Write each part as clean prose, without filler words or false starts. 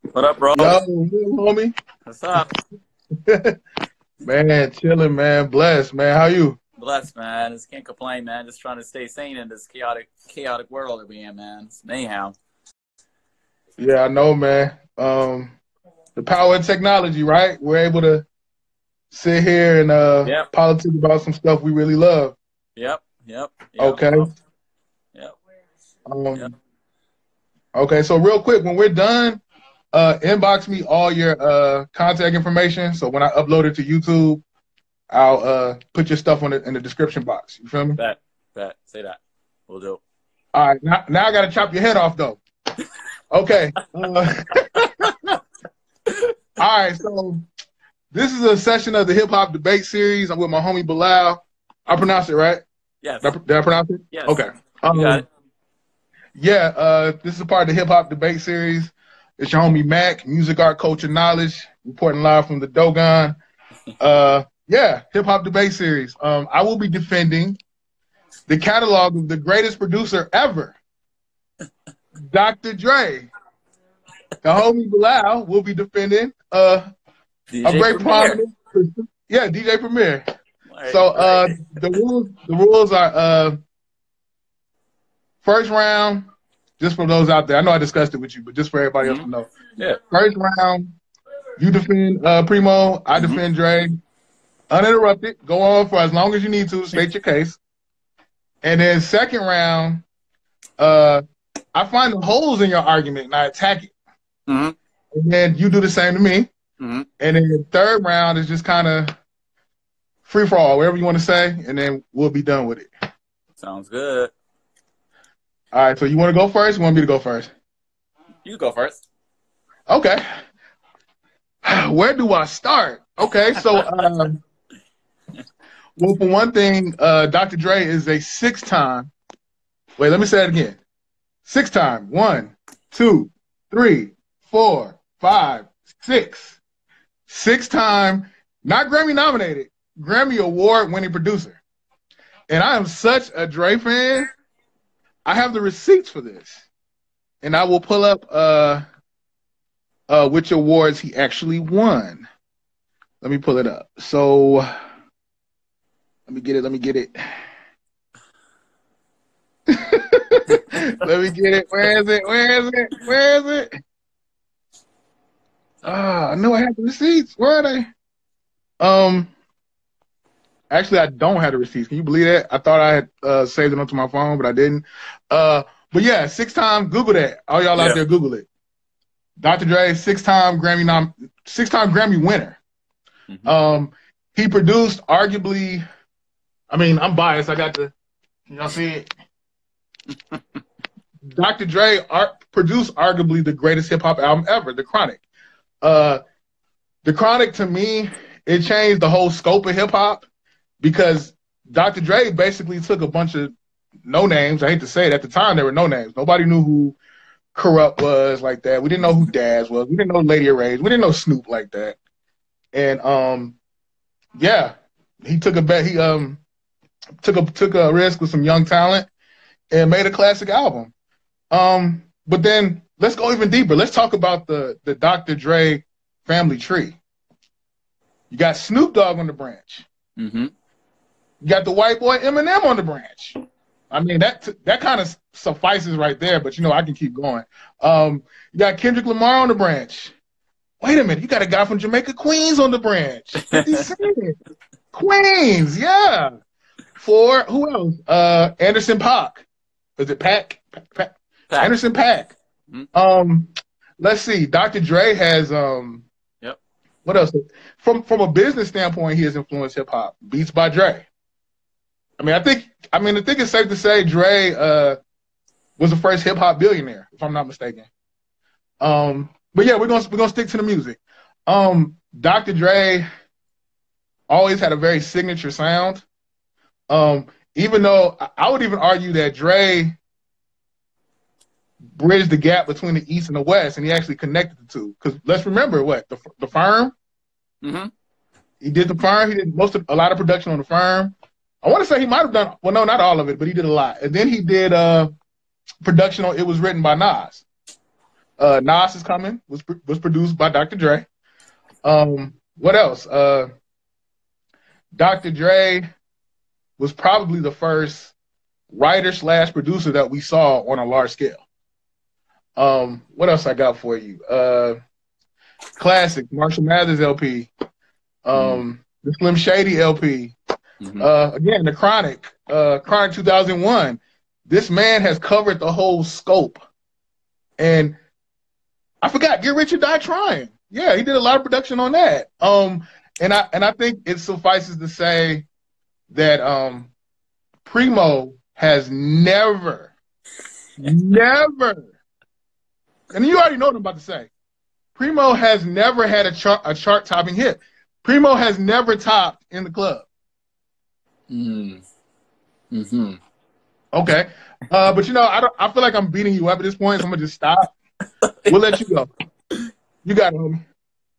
What up, bro? Yo, homie. What's up? Man, chilling, man. Blessed, man. How you? Blessed, man. Just can't complain, man. Just trying to stay sane in this chaotic world that we in, man. It's mayhem. Yeah, I know, man. The power of technology, right? We're able to sit here and politic about some stuff we really love. Yep. Okay. Yep. Okay, so real quick, when we're done, inbox me all your contact information. So when I upload it to YouTube, I'll put your stuff in the description box. You feel me? Bet. Say that. We'll do. All right, now I got to chop your head off, though. Okay. All right, so this is a session of the Hip Hop Debate Series. I'm with my homie BILAL. I pronounced it right? Yes. Did I pronounce it? Yes. Okay. You got it. Yeah, this is a part of the Hip Hop Debate Series. It's your homie MACK, music, art, culture, knowledge, reporting live from the Dogon. Yeah, Hip Hop Debate Series. I will be defending the catalog of the greatest producer ever, Dr.Dre. The homie BILAL will be defending a great prominent person. Yeah, DJ Premiere. Right, so the rules are first round, just for those out there. I know I discussed it with you, but just for everybody else to know. Yeah. First round, you defend Primo, I defend Dre. Uninterrupted. Go on for as long as you need to. State your case. And then second round, I find the holes in your argument and I attack it. And then you do the same to me. And then the third round is just kind of free for all, whatever you want to say, and then we'll be done with it. Sounds good. All right, so you want to go first? You want me to go first? You can go first. Okay. Where do I start? Okay, so well, for one thing, Dr. Dre is a six-time. Wait, let me say that again. Six-time. 1, 2, 3, 4, 5, 6. Six-time, not Grammy nominated, Grammy award-winning producer. And I am such a Dre fan. I have the receipts for this, and I will pull up which awards he actually won. Let me pull it up. So let me get it. Let me get it. Where is it? I knew I had the receipts. Where are they? Actually, I don't have the receipts. Can you believe that? I thought I had saved it onto my phone, but I didn't. But yeah, six-time. Google that. All y'all out there, Google it. Dr. Dre, six-time Grammy winner. He produced arguably. I mean, I'm biased. I got the. Y'all see it? Dr. Dre produced arguably the greatest hip-hop album ever, The Chronic. The Chronic, to me, it changed the whole scope of hip-hop. Because Dr. Dre basically took a bunch of no-names. I hate to say it. At the time, there were no names. Nobody knew who Corrupt was like that. We didn't know who Daz was. We didn't know Lady Arrays. We didn't know Snoop like that. And, yeah, he took a bet. He took a risk with some young talent and made a classic album. But then let's go even deeper. Let's talk about the Dr. Dre family tree. You got Snoop Dogg on the branch. You got the white boy Eminem on the branch. I mean, that kind of suffices right there, but, you know, I can keep going. You got Kendrick Lamar on the branch. Wait a minute. You got a guy from Jamaica, Queens on the branch. Queens, yeah. For who else? Anderson .Paak. Is it Pack? Anderson .Paak. Let's see. Dr. Dre has what else? From a business standpoint, he has influenced hip hop. Beats by Dre. I think it's safe to say Dre was the first hip hop billionaire, if I'm not mistaken. But yeah, we're gonna stick to the music. Dr. Dre always had a very signature sound. Even though I would even argue that Dre bridged the gap between the East and the West, and he actually connected the two. Because let's remember the Firm. He did the Firm. He did a lot of production on the Firm. I want to say he might have done, well, no, not all of it, but he did a lot. And then he did production on It Was Written by Nas. Nas is Coming was produced by Dr. Dre. What else? Dr. Dre was probably the first writer / producer that we saw on a large scale. What else I got for you? Classic Marshall Mathers LP, the Slim Shady LP. Again, the Chronic 2001. This man has covered the whole scope. And I forgot, Get Rich or Die Trying. Yeah, he did a lot of production on that. And I think it suffices to say that Primo has never, and you already know what I'm about to say. Primo has never had a chart-topping hit. Primo has never topped in the club. Okay, but you know, I feel like I'm beating you up at this point, so I'm gonna just stop. We'll let you go. You got it, homie.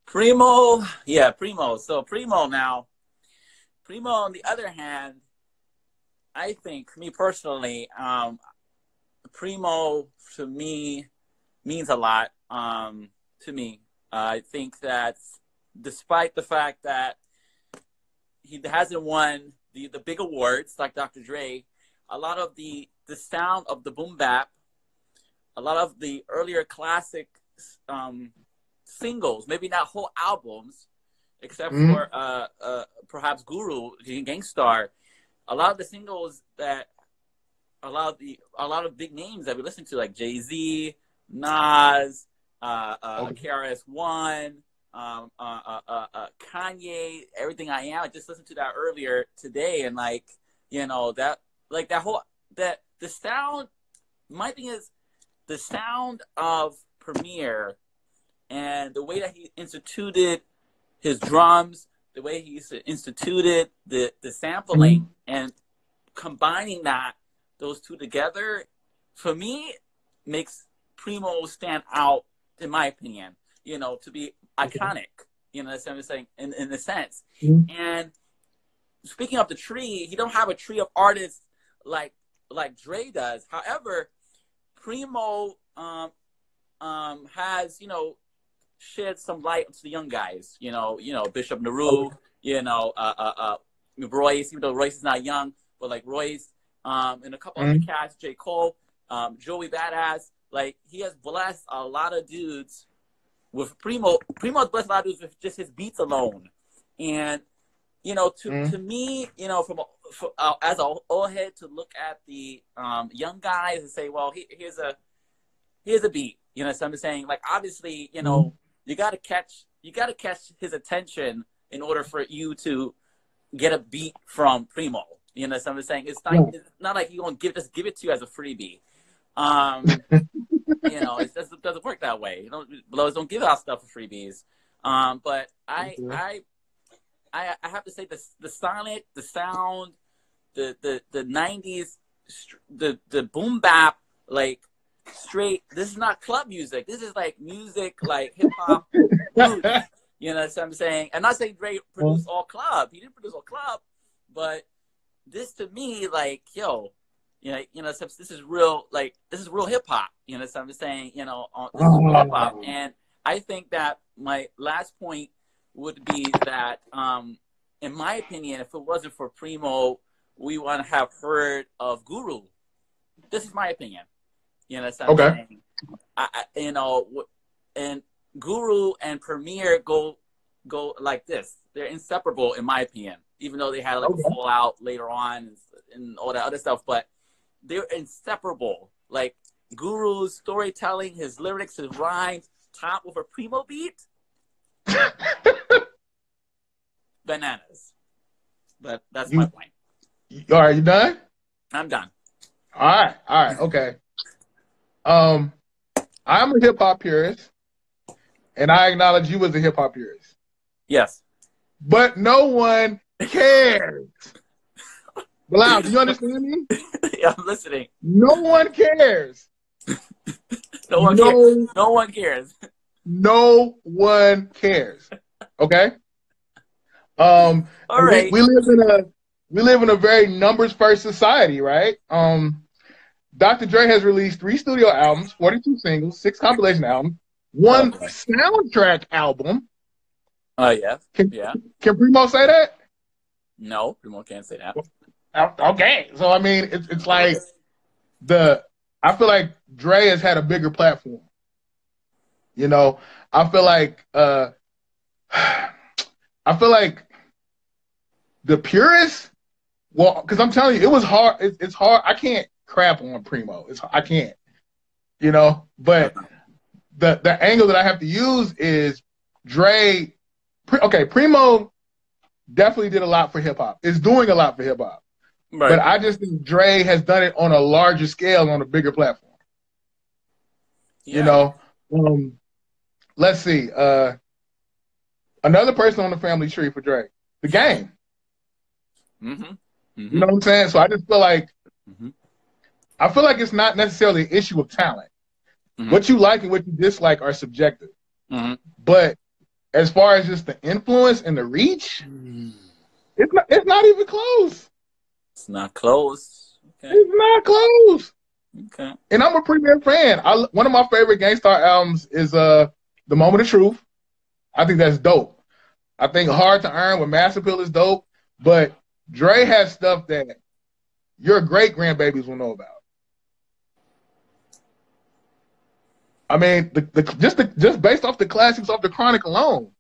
Primo, yeah, Primo. So Primo, on the other hand, I think, me personally, Primo to me means a lot to me. I think that despite the fact that he hasn't won the big awards like Dr. Dre, a lot of the sound of the boom bap, a lot of the earlier classic singles, maybe not whole albums, except for perhaps Guru, Gangstar, a lot of the singles that a lot of big names that we listen to, like Jay-Z, Nas, KRS-One, Kanye, Everything I Am. I just listened to that earlier today, and like, you know, the sound, my thing is the sound of Premiere and the way that he instituted his drums, the way he instituted the sampling, and combining those two together, for me, makes Primo stand out, in my opinion, you know, to be iconic, you know, that's what I'm saying, in a sense. And speaking of the tree, he don't have a tree of artists like Dre does. However, Primo has, you know, shed some light to the young guys, you know, Bishop Nehru, you know, Royce, even though Royce is not young, but like Royce, and a couple other cats, J. Cole, Joey Badass. Like, he has blessed a lot of dudes with Primo. Primo's blessed a lot of dudes with just his beats alone. And, you know, to me, you know, as an old head, to look at the young guys and say, well, here's a beat. You know, so I'm saying, like, obviously, you know, you gotta catch his attention in order for you to get a beat from Primo. You know, so I'm saying, it's not like you gonna give it to you as a freebie. You know, it doesn't work that way. Blows don't give out stuff for freebies. But I have to say, the sound, the 90s, the boom bap, like, straight, this is not club music. This is like music, like hip hop roots. You know what I'm saying? I'm not saying Dre produced all club. He didn't produce all club, but this to me, like, yo, you know, this is real, like, this is real hip hop. You know what I'm saying? You know, this is real hip hop. And I think that my last point would be that, in my opinion, if it wasn't for Primo, we want to have heard of Guru. This is my opinion. You know, what I'm saying? You know, and Guru and Premiere go like this. They're inseparable, in my opinion. Even though they had like a fallout later on and all that other stuff, but they're inseparable. Like, Guru's storytelling, his lyrics, his rhymes, top with a Primo beat, bananas. But that's my point. All right, you done? I'm done. All right, okay. I'm a hip hop purist, and I acknowledge you as a hip hop purist. Yes. But no one cares. Bilal, do you understand me? Yeah, I'm listening. No one cares. No one cares. No one cares. No one cares. Okay? All right. We live in a very numbers first society, right? Dr. Dre has released 3 studio albums, 42 singles, 6 compilation albums, 1 soundtrack album. Oh, yeah. Can Primo say that? No, Primo can't say that. Okay. So, I mean, it's like I feel like Dre has had a bigger platform. You know, I feel like the purists, well, because I'm telling you, it was hard. It's hard. I can't crap on Primo. I can't, you know, but the angle that I have to use is Dre. Primo definitely did a lot for hip hop. Is doing a lot for hip hop. Right. But I just think Dre has done it on a larger scale, on a bigger platform. Yeah. You know, let's see. Another person on the family tree for Dre, The Game. Mm-hmm. Mm-hmm. You know what I'm saying? So I just feel like it's not necessarily an issue of talent. Mm-hmm. What you like and what you dislike are subjective. Mm-hmm. But as far as just the influence and the reach, it's not even close. It's not close. Okay. It's not close. Okay. And I'm a Premiere fan. One of my favorite Gangstar albums is The Moment of Truth. I think that's dope. I think Hard to Earn with Mass Appeal is dope. But Dre has stuff that your great grandbabies will know about. I mean, just based off the classics of the Chronic alone.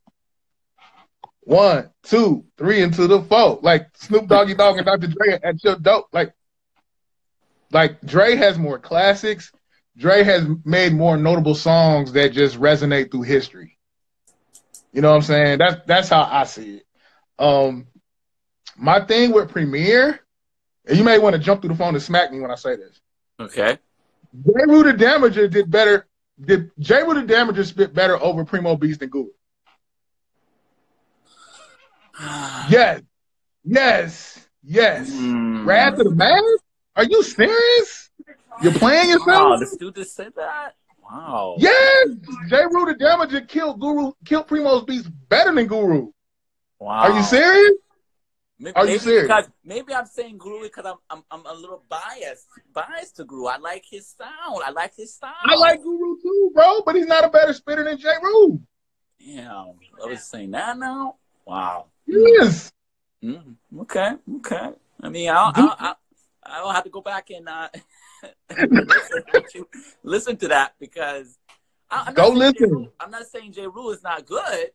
1, 2, 3, and to the 4. Like Snoop Doggy Dogg and Dr. Dre at your dope. Like Dre has more classics. Dre has made more notable songs that just resonate through history. You know what I'm saying? That's how I see it. My thing with Premiere, and you may want to jump through the phone and smack me when I say this. Okay. J. Rue the Damager did better. Did J. Rue the Damager spit better over Primo Beast than Guru? Yes. Wrath of the Mask? Are you serious? You're playing yourself? Wow, this dude just said that? Wow. Yes! J. Rue the Damager killed Primo's Beast better than Guru. Wow. Are you serious? Are you serious? Because maybe I'm saying Guru because I'm a little biased to Guru. I like his sound. I like his style. I like Guru too, bro, but he's not a better spitter than J. Rue. Damn. I was saying that now? Wow. Yes. Okay. I mean, I'll have to go back and listen to that because I'm not saying J. Rule is not good.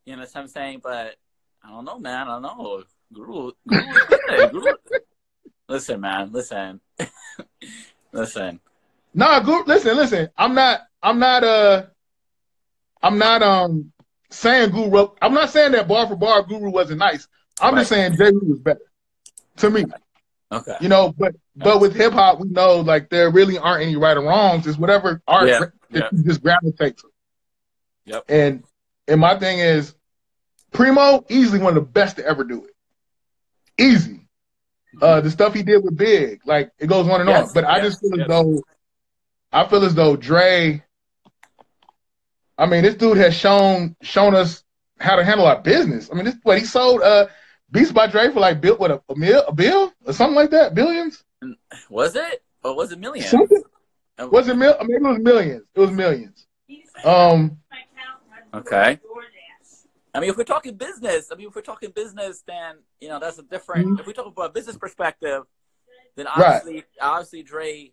You know what I'm saying? But I don't know, man. I don't know. Guru is good. Listen, man. Listen. Nah, Guru. Listen. I'm not saying Guru. I'm not saying that bar for bar Guru wasn't nice. I'm just saying J. Rule was better to me. Okay. You know, but with hip hop, we know like there really aren't any right or wrongs. It's whatever art that you just gravitate to. Yep. And my thing is, Primo easily one of the best to ever do it. Easy. The stuff he did with Big, like it goes on and on. But I just feel as though Dre. I mean, this dude has shown us how to handle our business. I mean, he sold Beats by Dre for like a bill or something like that, billions. Was it? Or was it millions? Something? Was it maybe it was millions. It was millions. Okay. I mean, if we're talking business, then you know that's a different. If we talk about a business perspective, then obviously Dre,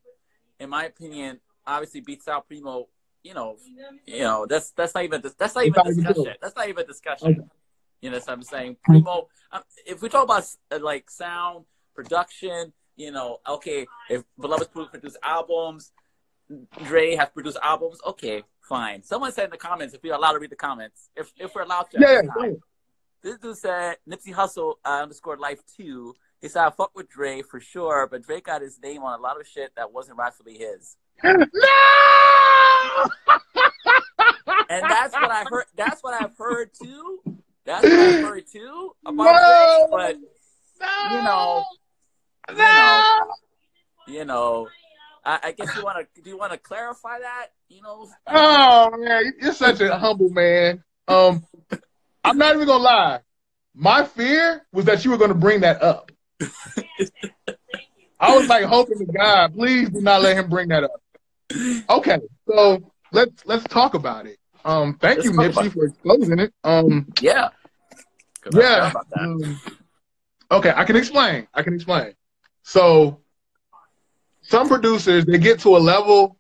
in my opinion, obviously beats out Primo. You know, that's not even a discussion. That's not even a discussion. Okay. You know what I'm saying? Primo, if we talk about like sound, production, you know, okay, if Beloved's produced albums, Dre has produced albums, okay, fine. Someone said in the comments, if we're allowed to read the comments, if we're allowed to. Yeah. This dude said, Nipsey Hussle _ Life 2, he said, I fuck with Dre for sure, but Dre got his name on a lot of shit that wasn't rightfully his. No! And that's what I heard. That's what I've heard too. That's what I've heard too about Dre. But you know, I guess do you want to clarify that? You know. Oh man, you're such a humble man. I'm not even gonna lie. My fear was that you were gonna bring that up. I was like hoping to God, please do not let him bring that up. Okay, so let's talk about it. Thank you, Nipsey, for exposing it. Yeah. Yeah. Okay, I can explain. So some producers, they get to a level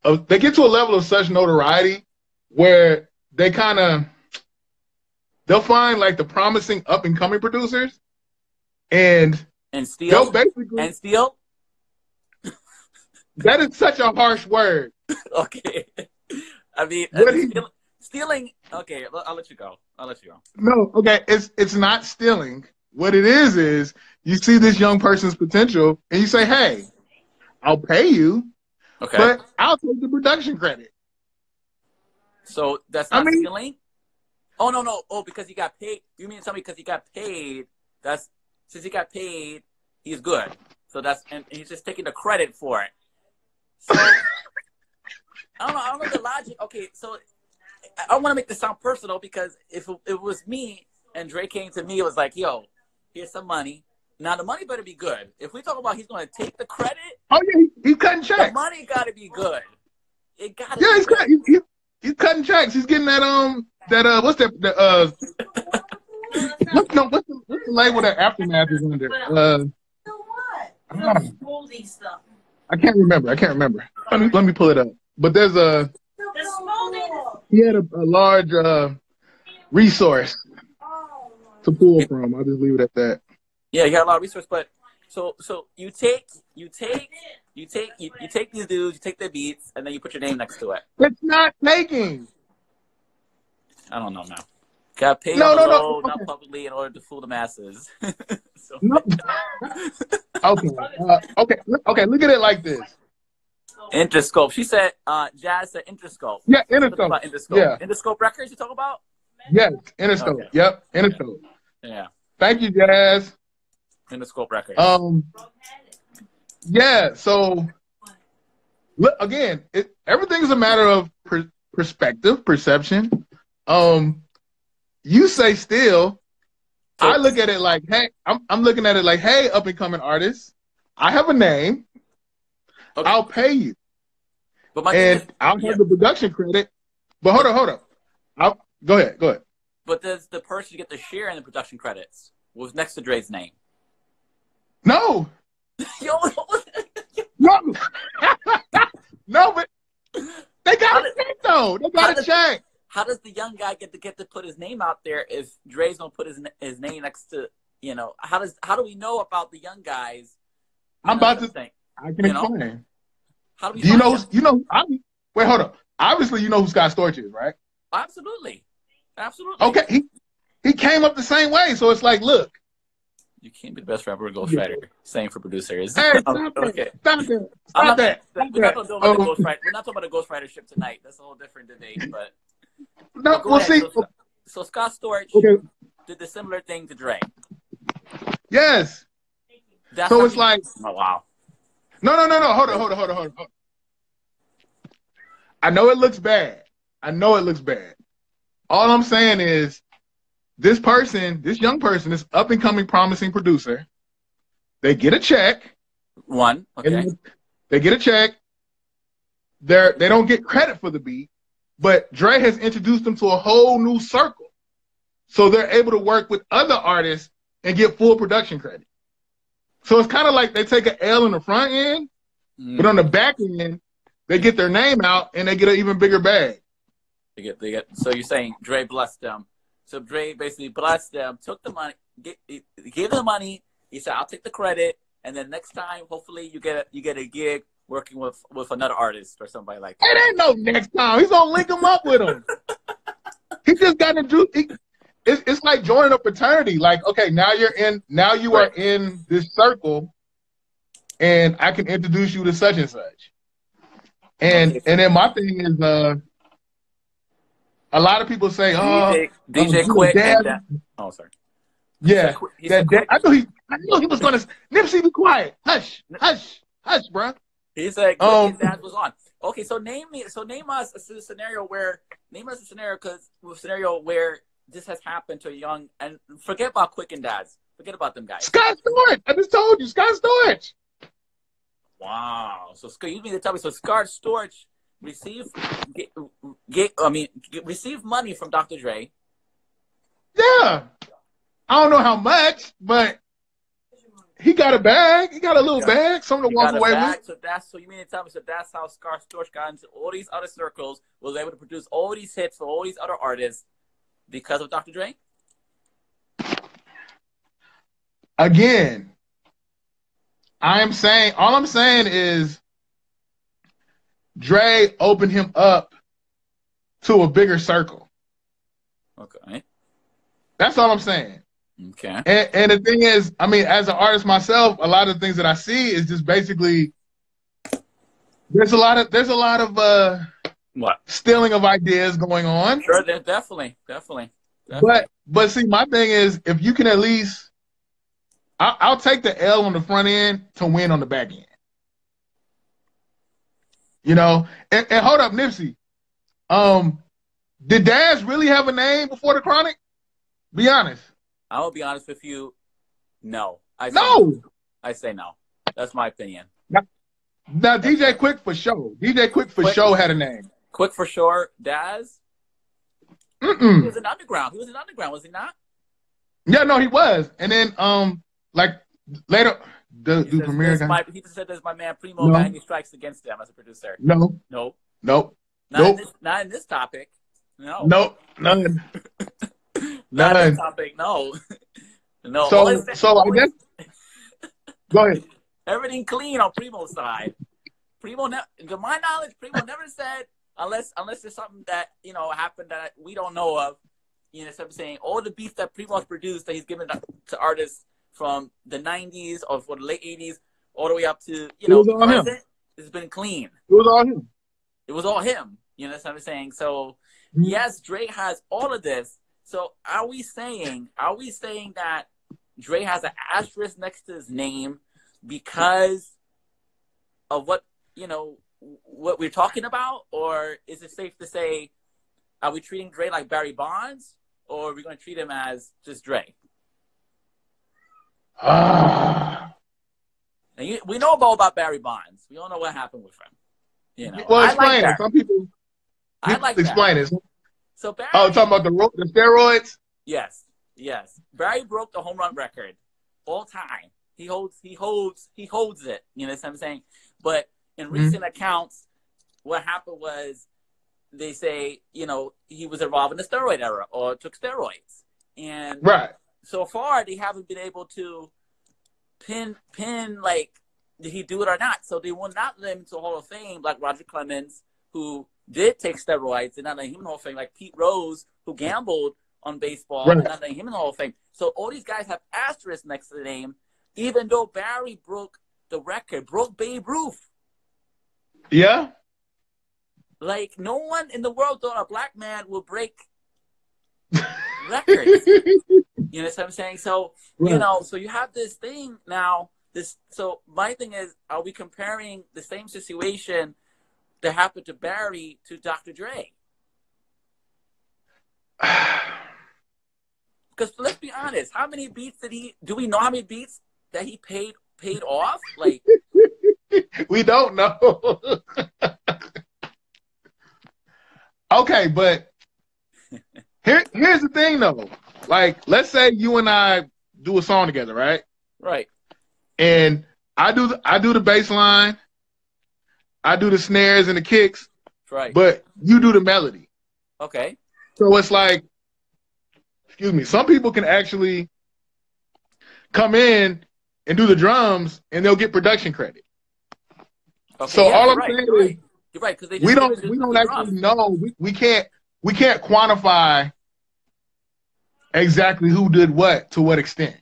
of such notoriety where they'll find like the promising up and coming producers and steal. That is such a harsh word. Okay. I mean, stealing. Okay, I'll let you go. No, okay, it's not stealing. What it is you see this young person's potential and you say, hey, I'll pay you, but I'll take the production credit. So that's not stealing? Oh, no. Oh, because he got paid. You mean to tell me because he got paid, since he got paid, he's good. So and he's just taking the credit for it. So, I don't know the logic. Okay, so I want to make this sound personal because if it was me and Dre came to me, it was like, yo, here's some money. Now, the money better be good. If we talk about he's going to take the credit. Oh, yeah, he's cutting checks. The money got to be good. It got to be good. He's cutting checks. He's getting that, what's that, what's the label that Aftermath is under? I can't remember. Let me pull it up. But there's he had a large resource to pull from. I'll just leave it at that. Yeah, you got a lot of resources, but so you take these dudes, you take their beats, and then you put your name next to it. It's not taking. I don't know, man. Got paid on the low, not publicly, in order to fool the masses. Okay. Look at it like this. Interscope. She said, Jazz said Interscope. Yeah, Interscope. Interscope. Yeah. Interscope Records you talk about? Yes, Interscope. Okay. Yep, Interscope. Yeah. Thank you, Jazz. Interscope Records. Yeah, so, look, again, everything's a matter of perspective, perception. You say still, I look at it like, hey, I'm looking at it like, hey, up and coming artist, I have a name. Okay. I'll pay you. But I'll have the production credit. But hold on. Go ahead. But does the person get to share in the production credits? Was next to Dre's name? No. Yo. No, but they got to check though. They got to check. How does the young guy get to put his name out there if Dre's gonna put his name next to, you know? How do we know about the young guys? I'm about to think. I can explain. How do we? Wait, hold up. Obviously, you know who Scott Storch is, right? Absolutely. Okay, he came up the same way, so it's like, look. You can't be the best rapper or ghostwriter. Same for producers. Hey, stop that. We're not talking about a ghostwritership tonight. That's a whole different debate. But no, we'll see. So Scott Storch did the similar thing to Dre. Yes. So it's like, oh wow. No. Hold on. I know it looks bad. All I'm saying is, this young person, this up and coming promising producer, they get a check. They get a check. They don't get credit for the beat, but Dre has introduced them to a whole new circle. So they're able to work with other artists and get full production credit. So it's kind of like they take an L in the front end, but on the back end, they get their name out and they get an even bigger bag. They get. So you're saying Dre blessed them. So Dre basically blessed them, took the money, gave them the money. He said, "I'll take the credit, and then next time, hopefully, you get a gig working with another artist or somebody like that." It ain't no next time. He's gonna link him up with him. He just got to do. It's like joining a fraternity. Like, okay, now you are in this circle, and I can introduce you to such and such. And then my thing is, a lot of people say, DJ quit. Oh, sorry. Yeah. I knew he was going to, Nipsey, be quiet. Hush, bro. He said his dad was on. Okay, so name us a scenario where this has happened to a young, and forget about Quick and Dads. Forget about them guys. Scott Storch. I just told you, Scott Storch. Wow. So you mean to tell me so Scott Storch received received money from Dr. Dre? Yeah. I don't know how much, but he got a bag. He got a little bag, something to walk away with. So you mean to tell me that's how Scott Storch got into all these other circles, was able to produce all these hits for all these other artists because of Dr. Dre? Again, all I'm saying is Dre opened him up to a bigger circle. Okay. That's all I'm saying. Okay. And the thing is, I mean, as an artist myself, a lot of the things that I see is just basically there's a lot of what? Stealing of ideas going on. Sure, definitely. But see, my thing is, if you can at least, I'll take the L on the front end to win on the back end. You know, and hold up, Nipsey. Did Daz really have a name before the Chronic? Be honest. I will be honest with you. No. I say no. That's my opinion. Now DJ Quick for sure. DJ Quick for sure had a name. Quick for sure. Daz? He was an underground. Was he not? Yeah, no, he was. And then like later the Premiere guy. He said there's my man Primo got any strikes against them as a producer. No. Nope. Not in this topic. No. Nope. None. Not in this topic, no. No. So I guess go ahead. Everything clean on Primo's side. To my knowledge, Primo never said, unless there's something that, you know, happened that we don't know of, you know, so I'm saying all the beats that Primo's produced that he's given to artists from the 90s or for the late 80s all the way up to, you know, present, it's been clean. It was all him. It was all him. You know what I'm saying? So, yes, Dre has all of this. So are we saying that Dre has an asterisk next to his name because of what, you know, what we're talking about? Or is it safe to say, are we treating Dre like Barry Bonds, or are we going to treat him as just Dre? And we know about Barry Bonds. We all know what happened with him. You know, well, explain it. Some people explain it. So Barry, talking about the steroids? Yes. Barry broke the home run record all time. He holds it. You know what I'm saying? But in recent accounts, what happened was they say, you know, he was involved in the steroid era or took steroids. And so far they haven't been able to pin like, did he do it or not? So they will not let him into the Hall of Fame like Roger Clemens, who did take steroids, and not letting him in the Hall of Fame, like Pete Rose, who gambled on baseball, and not letting him in the Hall of Fame. So all these guys have asterisks next to the name, even though Barry broke the record, broke Babe Ruth. Yeah. Like, no one in the world thought a black man would break records. You know what I'm saying? So, you know, so you have this thing now. So my thing is, are we comparing the same situation that happened to Barry to Dr. Dre? Because let's be honest, how many beats do we know how many beats that he paid off? Like, we don't know. Okay, but here's the thing though. Like, let's say you and I do a song together, right? Right. And I do the bass line, I do the snares and the kicks, right? But you do the melody. Okay. So it's like, excuse me, some people can actually come in and do the drums, and they'll get production credit. Okay, so all I'm saying is, you're right, because we don't actually know. We can't quantify exactly who did what to what extent.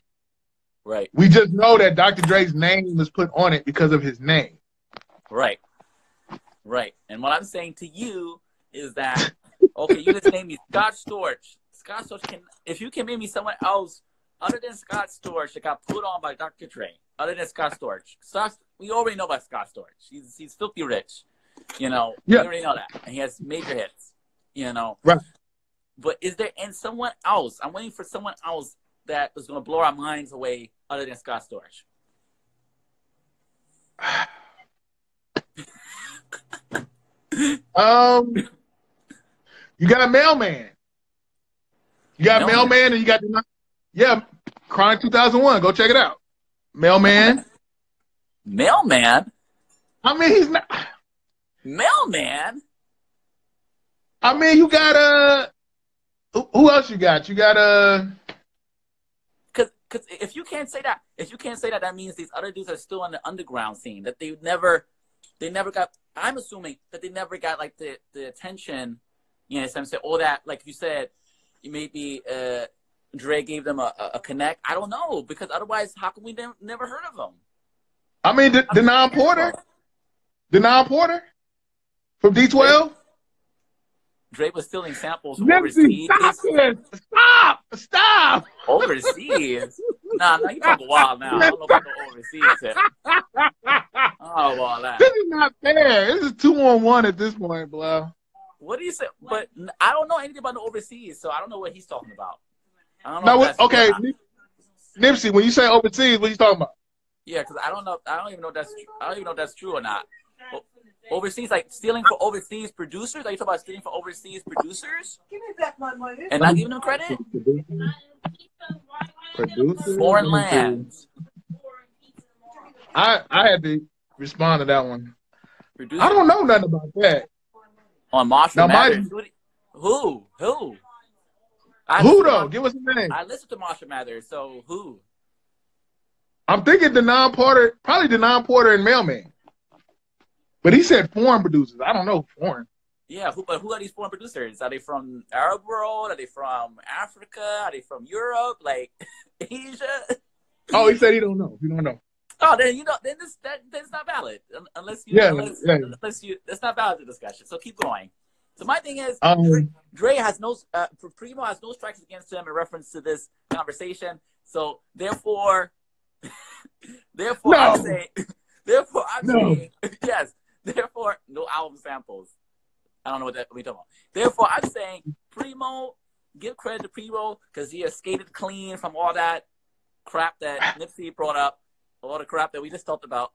Right. We just know that Dr. Dre's name was put on it because of his name. Right. And what I'm saying to you is that, okay, you just named me Scott Storch. Scott Storch if you can name me someone else other than Scott Storch that got put on by Dr. Dre, other than Scott Storch. We already know about Scott Storch. He's filthy rich. You know, we already know that. And he has major hits, you know. Right. But is there someone else? I'm waiting for someone else that is going to blow our minds away other than Scott Storch. You got a Mailman. You got Mailman, and you got Chronic 2001. Go check it out. Mailman. Mailman. I mean, he's not. Mailman. I mean, you got who else you got? You got Because if you can't say that, that means these other dudes are still on the underground scene. That they never got. I'm assuming that they never got like the attention. You know, what I'm saying, all that, like you said, maybe Dre gave them a connect. I don't know, because otherwise, how come we never heard of them? I mean, Denon Porter from D12. Dre was stealing samples from overseas. Stop! Overseas? Nah, you talking wild now. I don't know about no overseas. Oh, well, that. This is not fair. This is 2-on-1 at this point, Bilal. What do you say? But I don't know anything about the overseas, so I don't know what he's talking about. I don't know. Okay, Nipsey, when you say overseas, what are you talking about? Yeah, because I don't know. I don't even know if that's true or not. Overseas, like stealing for overseas producers? Are you talking about stealing for overseas producers? Give me back my money. And not giving them credit? Producers? Foreign lands. I had to respond to that one. Producers. I don't know nothing about that. On Marshall Mathers? Who? Who though? Give us a name. I listened to Marshall Mathers, so who? I'm thinking Denon Porter, probably Denon Porter and Mailman. But he said foreign producers. I don't know foreign. Yeah, but who are these foreign producers? Are they from Arab world? Are they from Africa? Are they from Europe? Like Asia? Oh, he said he don't know. He don't know. Oh, then that's not valid unless you. That's not valid, the discussion. So keep going. So my thing is, Dre has no, Primo has no strikes against him in reference to this conversation. So therefore, I'm saying yes. Therefore, no album samples. I don't know what we're talking about. Therefore, I'm saying Primo, give credit to Primo because he has skated clean from all that crap that Nipsey brought up. All the crap that we just talked about.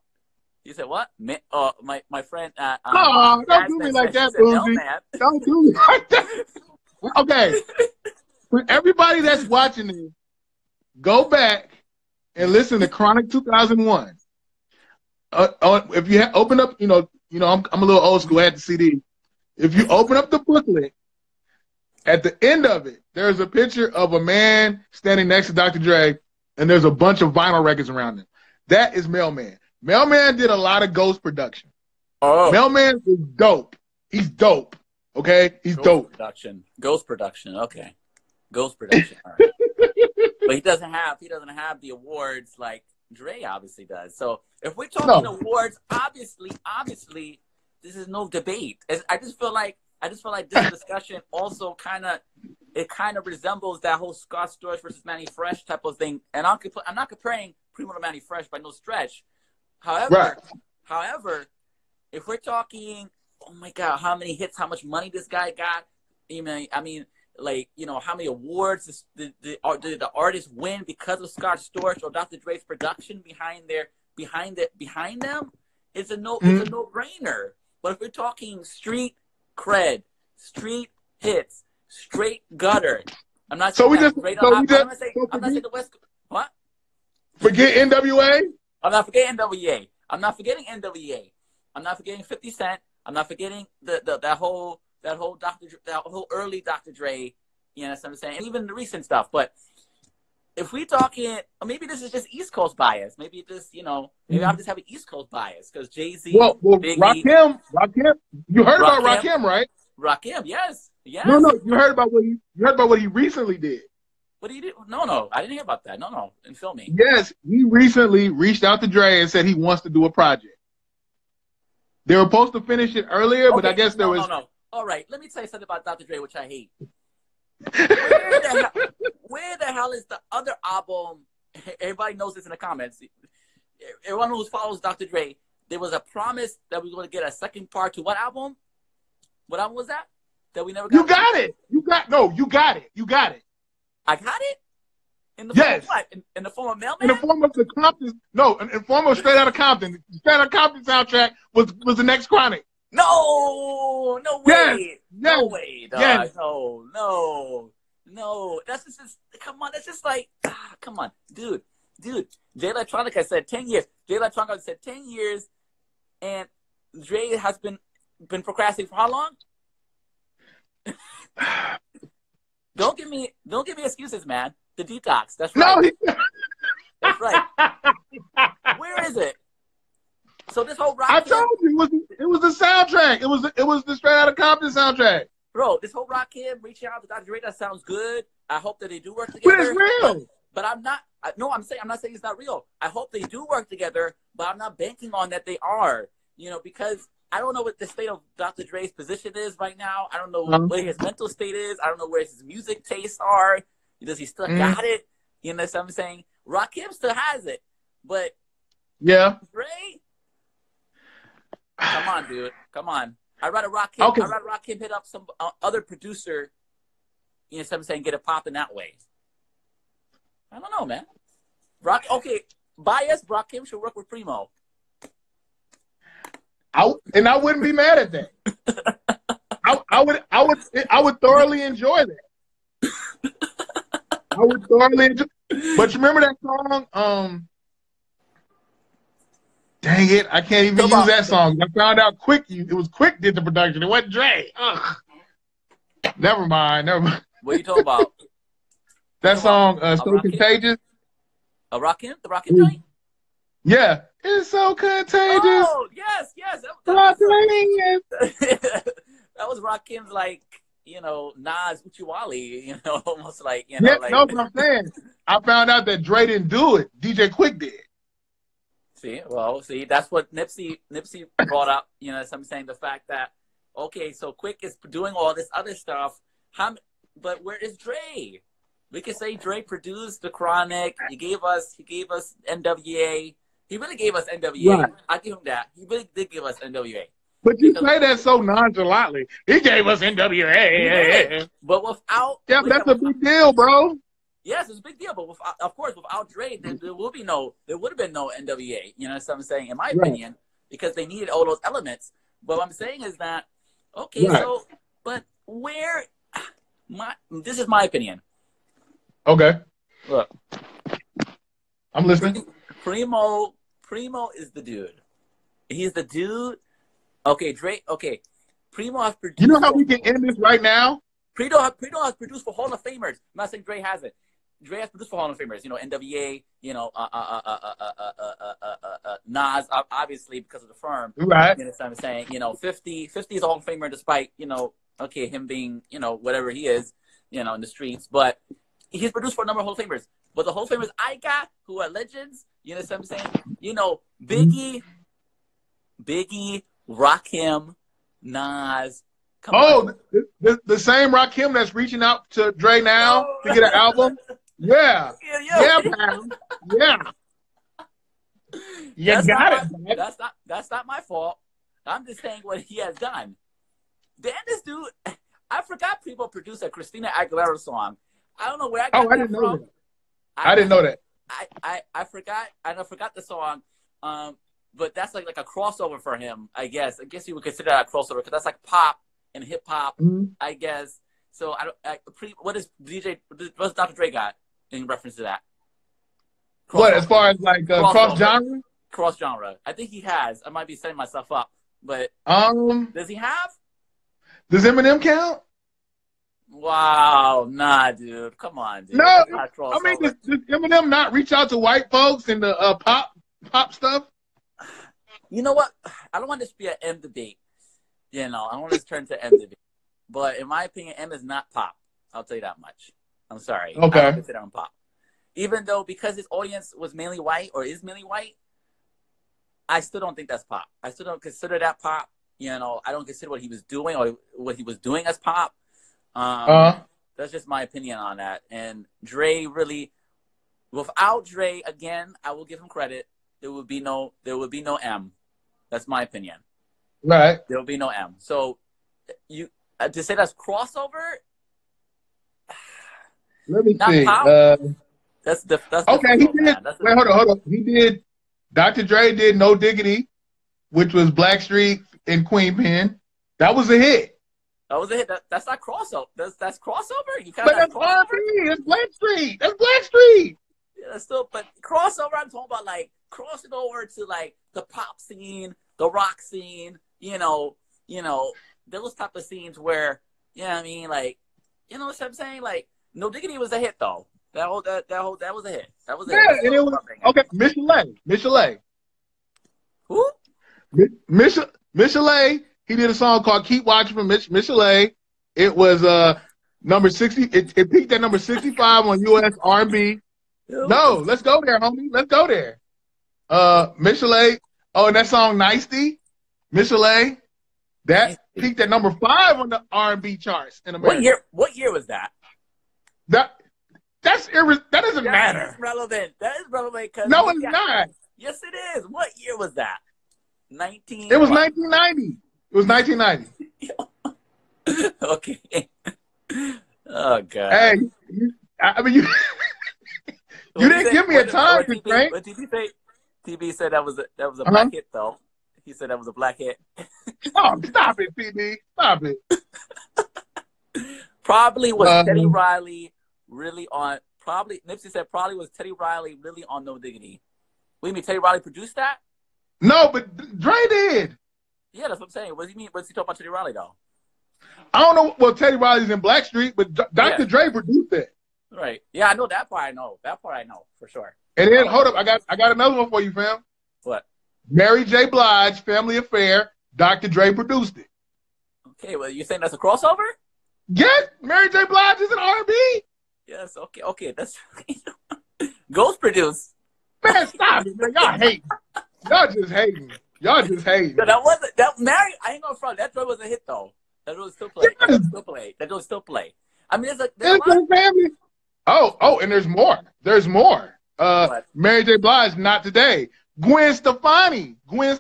You said what? My friend. Don't do me like that, Boozy. Don't do me like that. Okay. For everybody that's watching this, go back and listen to Chronic 2001. If you open up, I'm a little old school. I had the CD. If you open up the booklet, at the end of it, there's a picture of a man standing next to Dr. Dre, and there's a bunch of vinyl records around him. That is Mailman. Mailman did a lot of Ghost production. Oh. Mailman is dope. He's dope. Okay? He's dope. Ghost production. Okay. Ghost production. All right. But he doesn't have the awards like Dre obviously does. So if we're talking awards, obviously, this is no debate. I just feel like this discussion also kind of resembles that whole Scott Storch versus Manny Fresh type of thing. And I'm not comparing Primo to Manny Fresh by no stretch. However, if we're talking, oh my God, how many hits, how much money this guy got? I mean, like, how many awards did the artists win because of Scott Storch or Dr. Dre's production behind them? It's a no-brainer. But if we're talking street cred, street hits, straight gutter, I'm not saying I'm not saying the West. What? Forget NWA? I'm not forgetting NWA. I'm not forgetting NWA. I'm not forgetting 50 Cent. I'm not forgetting that whole early Dr. Dre. You know what I'm saying? And even the recent stuff. But if we talking, maybe this is just East Coast bias. Maybe maybe I'm just having East Coast bias because Jay-Z. Well, Rakim. You heard about Rakim, right? Rakim, yes. No, you heard about what he recently did. What did he do? No, I didn't hear about that. No, and film me. Yes, he recently reached out to Dre and said he wants to do a project. They were supposed to finish it earlier, but I guess there was. No. All right, let me tell you something about Dr. Dre, which I hate. Where the hell is the other album? Everybody knows this in the comments. Everyone who follows Dr. Dre, there was a promise that we were going to get a second part to what album? What album was that? That we never got. You got it. You got it. I got it? In the form of what? In the form of Mailman? In the form of the Compton. No, in the form of Straight Outta Compton. Straight Outta Compton soundtrack was the next Chronic. No, no Yes, way. yes, No way, dog. yes. No. That's just, come on. That's just like, come on. Dude. J Electronica said 10 years. J Electronica said 10 years, and Dre has been procrastinating for how long? Don't give me excuses, man. The Detox. That's right. No, That's right. Where is it? So this whole Rock I Kim, told you it was the soundtrack. It was the Straight Outta Compton soundtrack. bro. This whole Rock Kim reaching out to Dr. Dre, that sounds good. I hope that they do work But together. it's real. But I'm not. No, I'm not saying it's not real. I hope they do work together, but I'm not banking on that they are. You know, because I don't know what the state of Dr. Dre's position is right now. I don't know where his mental state is. I don't know where his music tastes are. Does he still got it? You know what I'm saying? Rakim still has it, but Yeah. Dre, come on, dude, come on. I'd rather Rakim. Okay. I'd rather Rakim hit up some other producer. You know what I'm saying? Get it popping that way. I don't know, man. Okay, bias. Rakim should work with Primo. I wouldn't be mad at that. I would thoroughly enjoy that. I would thoroughly enjoy. But you remember that song? Dang it, I can't even use that song. I found out it was Quick did the production. It wasn't Dre. Ugh. Never mind. What are you talking about? That song, So Contagious. Rakim? The Rakim joint? Yeah. It's so contagious. Oh, yes. That was Rakim's, like, you know, Nas Uchiwali, you know, almost like, you know. Yeah, like, no, but I'm saying, I found out that Dre didn't do it. DJ Quick did. See, that's what Nipsey brought up, you know, so I'm saying the fact that, okay, so Quick is doing all this other stuff, but where is Dre? We could say Dre produced The Chronic. He gave us NWA. He really gave us NWA. Right. I give him that. He really did give us NWA. But you say that so nonchalantly. He gave us NWA. But without... Yeah, but that's a big deal, bro. Yes, it's a big deal. But of course, without Dre, there would have been no NWA. You know what I'm saying? In my opinion, because they needed all those elements. But what I'm saying is that, okay, so, but where... This is my opinion. Okay. Look. I'm listening. Primo is the dude. He's the dude. Okay, Dre. Okay, Primo has produced. You know how we can end this right now? Primo has produced for Hall of Famers. I'm not saying Dre hasn't. Dre has produced for Hall of Famers. You know, NWA. You know, Nas, obviously because of the firm. Right. You know what I'm saying? You know, 50 is a Hall of Famer despite, you know, okay, him being, you know, whatever he is, you know, in the streets. But he's produced for a number of Hall of Famers. But the Hall of Famers I got, who are legends, you know what I'm saying? You know, Biggie, Rakim, Nas. Come on. The same Rakim that's reaching out to Dre now to get an album? Yeah. Yeah, pal. Yeah. You got it. That's not my fault. I'm just saying what he has done. Then this dude, I forgot people produced a Christina Aguilera song. I don't know where I got that from. I didn't know that. I forgot the song. But that's like a crossover for him, I guess. I guess you would consider that a crossover because that's like pop and hip hop, I guess. So what's Dr. Dre got in reference to that? What, as far as like cross genre? Cross genre. I think he has. I might be setting myself up, but does he have? Does Eminem count? Wow, nah, dude. Come on, dude. No, I mean, does Eminem not reach out to white folks in the pop stuff? You know what? I don't want this to be an M debate. You know, I don't want this to turn to M debate. But in my opinion, M is not pop. I'll tell you that much. I'm sorry. Okay. I don't consider him pop. Even though because his audience was mainly white or is mainly white, I still don't think that's pop. I still don't consider that pop. You know, I don't consider what he was doing or what he was doing as pop. That's just my opinion on that. And Dre really, without Dre, again, I will give him credit. There would be no M. That's my opinion. Right. There will be no M. So you to say that's crossover. Let me see. That's okay. He did. Wait, hold on. He did. Dr. Dre did No Diggity, which was Blackstreet in Queen Pen. That was a hit. That was a hit. That's not crossover. That's crossover. You kind But of that's crossover. R&B. That's Blackstreet. That's Blackstreet. Yeah, that's still. But crossover, I'm talking about like crossing over to like the pop scene, the rock scene. Those type of scenes where, I mean, like, you know what I'm saying? Like, No Diggity was a hit though. That was a hit. That was a hit. And it was okay. Michelet. Who? Michelet. He did a song called "Keep Watching" for Michelet. It was number 60. It peaked at number 65 on US R&B. No, let's go there, homie. Let's go there. Michelet. Oh, and that song "Nicety." Michelet. That peaked at number 5 on the R&B charts in America. What year was that? That doesn't matter. That is relevant. That is relevant because no, it's not. Yes, it is. What year was that? It was 1990. It was 1990. Okay. Oh God. Hey, I mean you. You didn't give me a time constraint. What did he say? TB said that was a black hit though. He said that was a black hit. Oh, stop it, TB. Stop it. Probably was Teddy Riley really on? Nipsey said probably was Teddy Riley really on No Diggity. What do you mean Teddy Riley produced that? No, but Dre did. Yeah, that's what I'm saying. What do you mean? What's he talking about Teddy Riley though? I don't know. Well, Teddy Riley's in Blackstreet, but Dr. Dre produced it. Right. Yeah, I know that part. I know for sure. And then hold up, I got another one for you, fam. What? Mary J. Blige, Family Affair. Dr. Dre produced it. Okay, well, you saying that's a crossover? Yes, Mary J. Blige is an R&B. Yes. Okay. That's Ghost produced. Man, stop it, man. Y'all hating. Y'all just hating. Y'all just hating. No, that Mary. I ain't gonna front. That joint was a hit though. That joint still play. That joint still play. I mean, there's a lot. Family. Oh, and there's more. There's more. Mary J. Blige, Not Today. Gwen Stefani. Okay,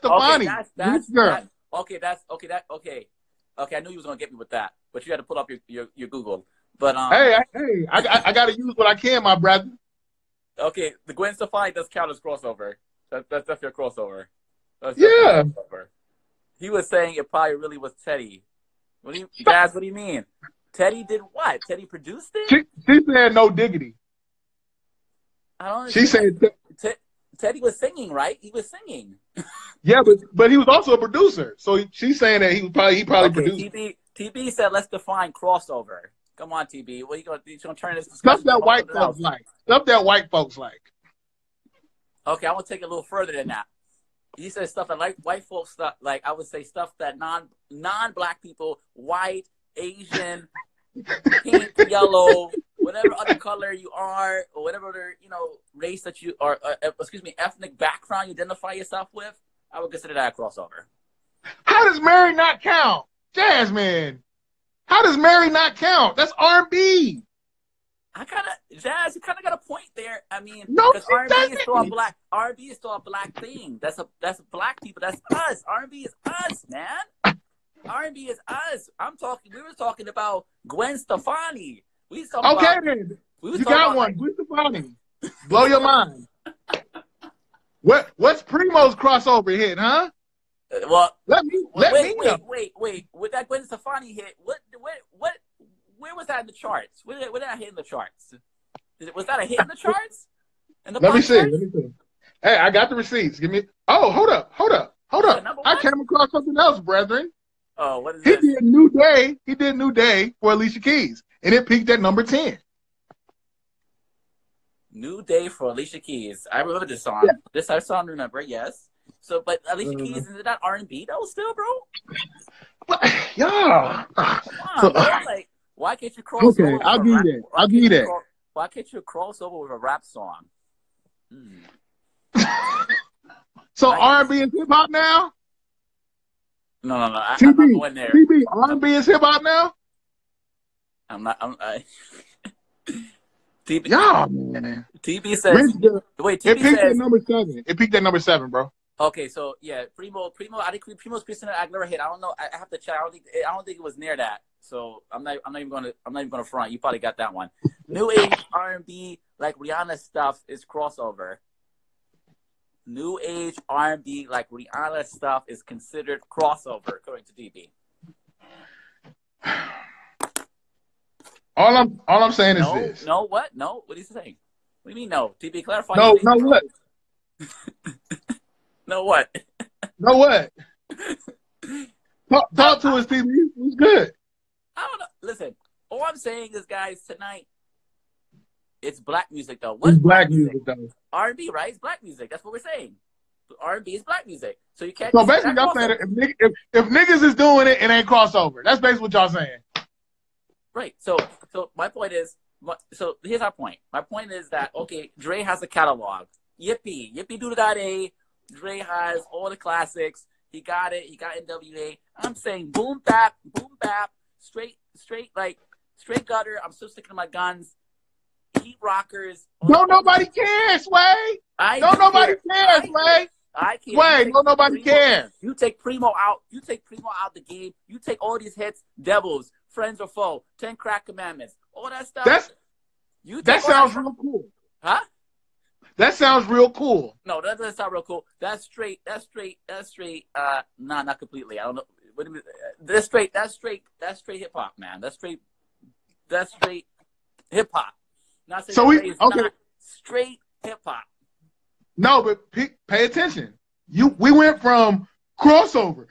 okay. I knew you was gonna get me with that, but you had to pull up your Google. But hey, I gotta use what I can, my brother. Okay, the Gwen Stefani does count as crossover. That's your crossover. Yeah. Crossover. He was saying it probably really was Teddy. What do you mean? Teddy did what? Teddy produced it? She said No Diggity. I don't. She said Teddy was singing, right? He was singing. Yeah, but he was also a producer. So she's saying that he probably produced. TB said, let's define crossover. Come on, TB. What are you gonna turn this stuff that white folks like? Stuff that white folks like. Okay, I want to take it a little further than that. He said stuff that like white folks stuff. Like I would say stuff that non-black people, white, Asian, pink, yellow, whatever other color you are, or whatever other race that you are, ethnic background you identify yourself with, I would consider that a crossover. How does Mary not count, Jasmine? How does Mary not count? That's R&B. Jazz, you kind of got a point there. I mean, no, because R&B is still a black. R&B is still a black thing. That's black people. That's us. R&B is us, man. R&B is us. We were talking about Gwen Stefani. You got one. Gwen Stefani. Blow your mind. What's Primo's crossover hit, huh? Well, wait. With that Gwen Stefani hit, where was that in the charts? Where did that hit in the charts? Was that a hit in the charts? Let me see. Hey, I got the receipts. Give me. Oh, hold up. I came across something else, brethren. Oh, what is this? He did New Day for Alicia Keys, and it peaked at number 10. New Day for Alicia Keys. I remember this song. Yeah. This song, remember? Yes. So, but Alicia Keys, is that R&B though? Still, bro? Yeah. Come on, bro. Like, why can't you cross over? I'll give you that. Why can't you cross over with a rap song? So R&B is hip hop now? No. I'm not going there. TB, R&B is hip hop now? TB. Yeah, man. TB says. Wait, it peaked at number 7. It peaked at number 7, bro. Okay, so yeah, Primo. I think Primo's Christina Aguilera hit. I don't know. I have to check. I don't think it was near that. So I'm not even gonna front. You probably got that one. New age R&B like Rihanna stuff is crossover. new age R&B like Rihanna stuff is considered crossover according to DB? All I'm saying is No, this. no, what? No, what are you saying? What do you mean no? DB, clarify. No, no what? No what? No what? Talk to us, DB. It's good. I don't know. Listen, all I'm saying is, guys, tonight it's black music though. What's black music though? R&B, right? It's black music. That's what we're saying. R&B is black music. So you can't. So basically, y'all saying if niggas is doing it, it ain't crossover. That's basically what y'all saying. Right. So my point is, so here's our point. My point is that, okay, Dre has a catalog. Yippee doo-da-da-day. Dre has all the classics. He got it. He got NWA. I'm saying boom bap, straight gutter. I'm still sticking to my guns. Heat rockers. Don't nobody care, Sway. Don't nobody care, Sway. I can't. Sway, don't nobody care. You take Primo out. You take Primo out the game. You take all these hits, Devils, Friends or Foe, 10 Crack Commandments, all that stuff. That sounds real cool. Huh? That sounds real cool. No, that doesn't sound real cool. That's straight. Nah, not completely. I don't know. What do you mean? That's straight hip hop, man. That's straight hip hop. Not saying not straight hip hop. No, but pay attention. We went from crossover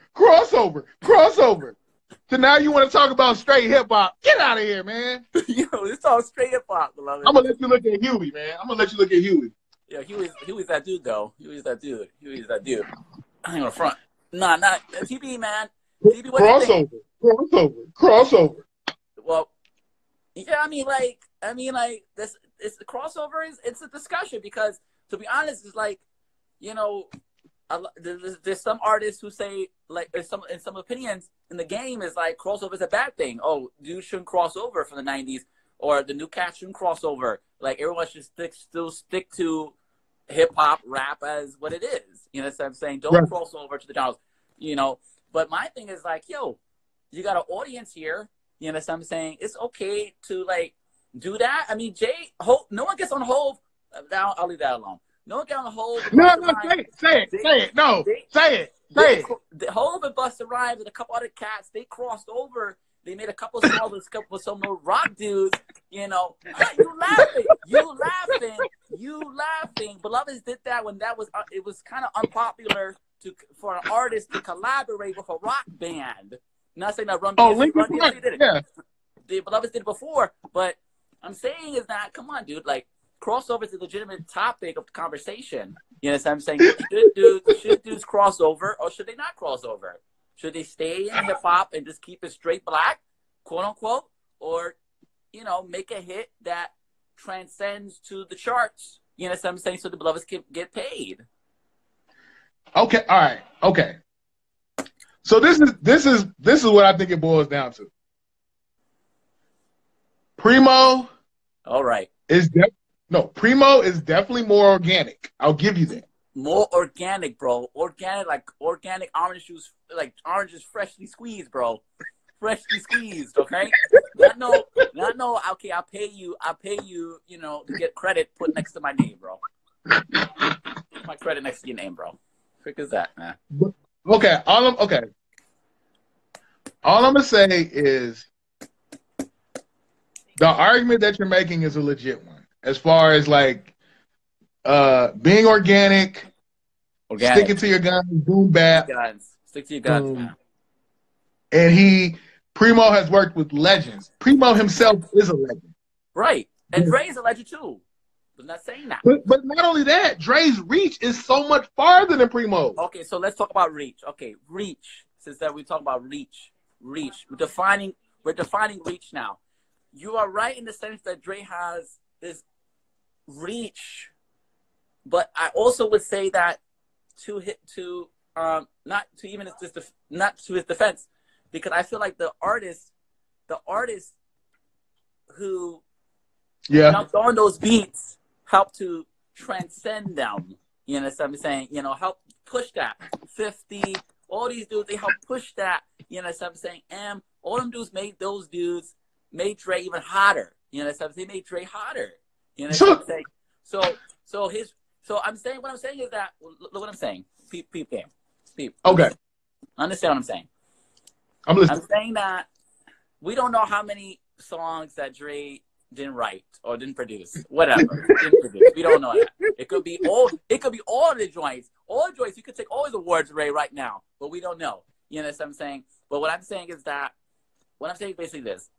to now you want to talk about straight hip hop. Get out of here, man. Yo, it's all straight hip hop, beloved. I'm gonna let you look at Huey, man. Yeah, Huey's that dude though. Huey's that dude. I ain't gonna front. Nah, not TB, man. TB, what crossover. Well, yeah, I mean, this. It's the crossover. It's a discussion because, to be honest, it's like, you know, there's some artists who say, like, in some opinions in the game is like crossover is a bad thing. Oh, you shouldn't cross over from the 90s, or the new cats shouldn't cross over. Like, everyone should still stick to hip hop rap as what it is. You know what I'm saying? Don't cross over to the genres. You know, but my thing is like, yo, you got an audience here. You know what I'm saying? It's okay to like do that. I mean, no one gets on hold. I'll leave that alone. No one gets on hold. No, say it. No, say it. Hov and Busta Rhymes and a couple other cats, they crossed over. They made a couple of songs with some little rock dudes. You know, you laughing. Beloveds did that when it was kind of unpopular for an artist to collaborate with a rock band. Not saying that Run DMC did it. Yeah. The Beloveds did it before, but I'm saying is that, come on, dude, like, crossover is a legitimate topic of the conversation. You know what I'm saying? Should dudes cross over or should they not cross over? Should they stay in hip hop and just keep it straight black, quote unquote, or, you know, make a hit that transcends to the charts? You know what I'm saying? So the Beloveds can get paid. Okay, all right, okay. So this is what I think it boils down to. Primo, all right, Primo is definitely more organic. I'll give you that. More organic, bro. Organic, like organic orange juice, like oranges freshly squeezed, bro. Freshly squeezed, okay? Not no. Okay, I'll pay you. You know, to get credit put next to my name, bro. Put my credit next to your name, bro. Quick as that, man. Okay, all I'm gonna say is the argument that you're making is a legit one, as far as like being organic, sticking to your guns, boom bap, stick to your guns, man. And Primo has worked with legends. Primo himself is a legend, right? And Dre is a legend too. I'm not saying that. But not only that, Dre's reach is so much farther than Primo. Okay, so let's talk about reach. Okay, reach. Since that we talk about reach. We're defining reach now. You are right in the sense that Dre has this reach, but I also would say that not to his defense, because I feel like the artists who jumped on those beats help to transcend them. You know what I'm saying? You know, help push that. 50, all these dudes, they help push that. You know what I'm saying? And all them dudes made Dre even hotter. You know what I'm saying? They made Dre hotter. You know what I'm saying? So So I'm saying, what I'm saying is that, look what I'm saying. Peep game. Peep. Okay. Understand what I'm saying. I'm listening. I'm saying that we don't know how many songs that Dre didn't write or didn't produce. Whatever. Didn't produce. We don't know that. It could be all the joints. All the joints. You could take all his awards, Ray, right now. But we don't know. You know what I'm saying? But what I'm saying is that, what I'm saying is basically this.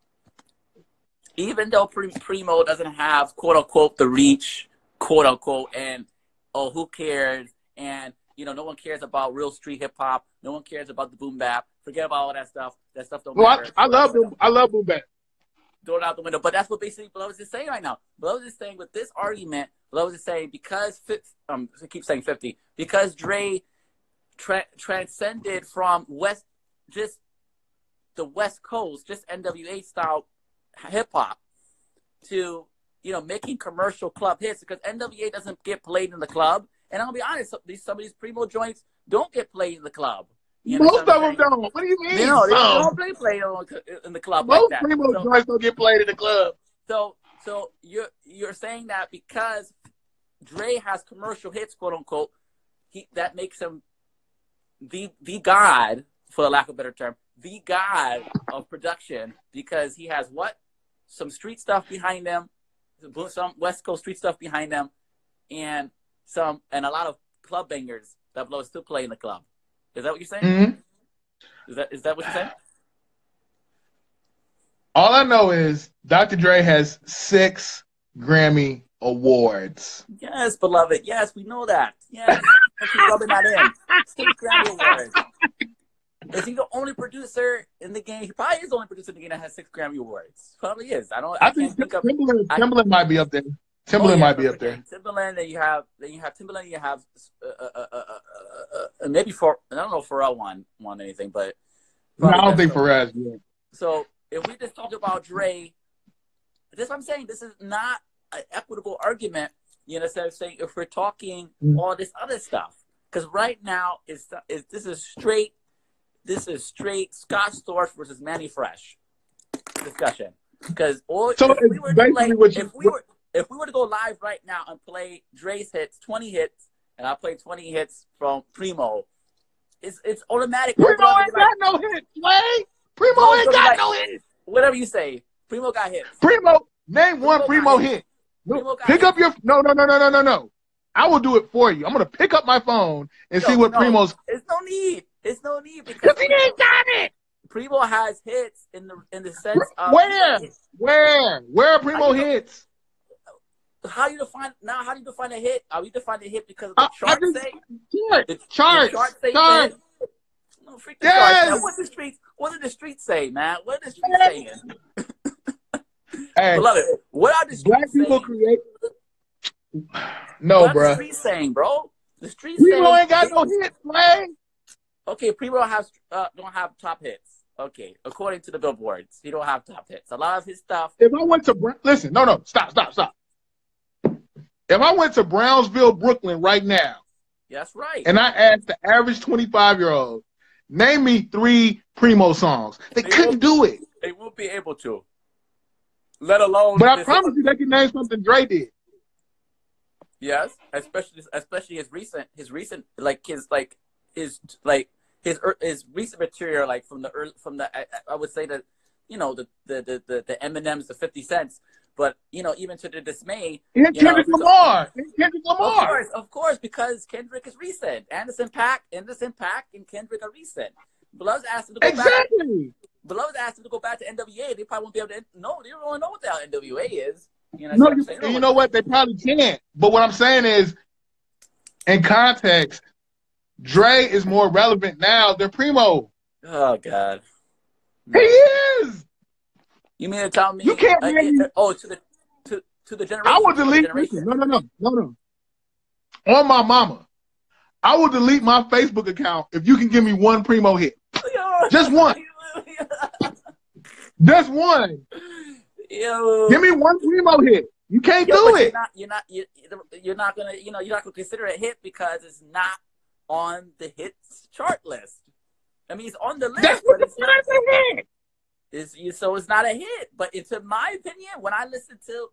Even though Primo doesn't have, quote unquote, the reach, quote unquote, and oh, who cares? And, you know, no one cares about real street hip hop. No one cares about the boom bap. Forget about all that stuff. That stuff don't matter. I love boom bap. Throw it out the window. But that's what basically Blow is just saying right now. Blow is just saying with this argument, Blow is just saying because, I keep saying 50, because Dre transcended from just the West Coast, just NWA style hip hop, to, you know, making commercial club hits, because NWA doesn't get played in the club. And I'm gonna be honest, some of these Primo joints don't get played in the club. You know Most of them don't. What do you mean? They don't play in the club Most like that. Primo joints don't get played in the club. So you're saying that because Dre has commercial hits, quote unquote, that makes him the god, for the lack of a better term, the god of production, because he has what? Some street stuff behind them, some West Coast street stuff behind them, and a lot of club bangers that Blow still play in the club. Is that what you're saying? Mm-hmm. Is that what you're saying? All I know is Dr. Dre has 6 Grammy Awards. Yes, beloved. Yes, we know that. Yes. He's rubbing that in. 6 Grammy Awards. Is he the only producer in the game? He probably is the only producer in the game that has 6 Grammy Awards. Probably is. I think Timbaland might be up there. Timbaland might be up there. Timbaland, then you have Timbaland, you have maybe I don't know if Pharrell won anything, but no, I don't think Pharrell. Yeah. So if we just talk about Dre, this is what I'm saying. This is not an equitable argument. You know, so saying if we're talking all this other stuff, because right now this is straight Scott Storch versus Manny Fresh discussion. Because if we were to go live right now and play Dre's hits, 20 hits, and I play 20 hits from Primo, it's automatic. Primo ain't got no hits, Slay. Primo ain't got no hits. Whatever you say, Primo got hits. Name one Primo hit. Pick up your no. I will do it for you. I'm gonna pick up my phone and see what Primo's. It's no need. It's no need because he ain't got it. Primo has hits in the sense of where Primo hits. How do you define a hit? Are we defining a hit because of the charts say? Charts. No, freak the charts. Man. What did the streets say, man? What are the streets saying? Hey, beloved, what are the streets saying? Black people create. No, bro. What are the streets saying, bro? The streets Primo ain't got no hits, man. Okay, Primo don't have top hits. Okay, according to the billboards, he don't have top hits. A lot of his stuff. If I went to listen, no, stop. If I went to Brownsville, Brooklyn right now, that's right, and I asked the average 25-year-old, name me 3 Primo songs, they couldn't do it. They won't be able to. Let alone. But I promise you, they can name something Dre did. Yes, especially his recent his recent material, like from the I would say that, you know, the M&Ms, the 50 Cents. But, you know, even to the dismay. And Kendrick Lamar. Of course, because Kendrick is recent. Anderson .Paak, and Kendrick are recent. Blood's asked him to go back. Blood's asked him to go back to NWA. They probably won't be able to. No, they don't really know what the hell NWA is. You know, you know what? They probably can't. But what I'm saying is, in context, Dre is more relevant now than Primo. Oh, God. He is. You mean to tell me? You can't. To the generation. I would delete. No. On my mama, I will delete my Facebook account if you can give me 1 Primo hit. Just 1. Just 1. Yo. Give me 1 Primo hit. You can't do it. You're not gonna consider it a hit because it's not on the hits chart list. I mean, it's on the list. That's what it's not a hit. So it's not a hit. But into my opinion, when I listen to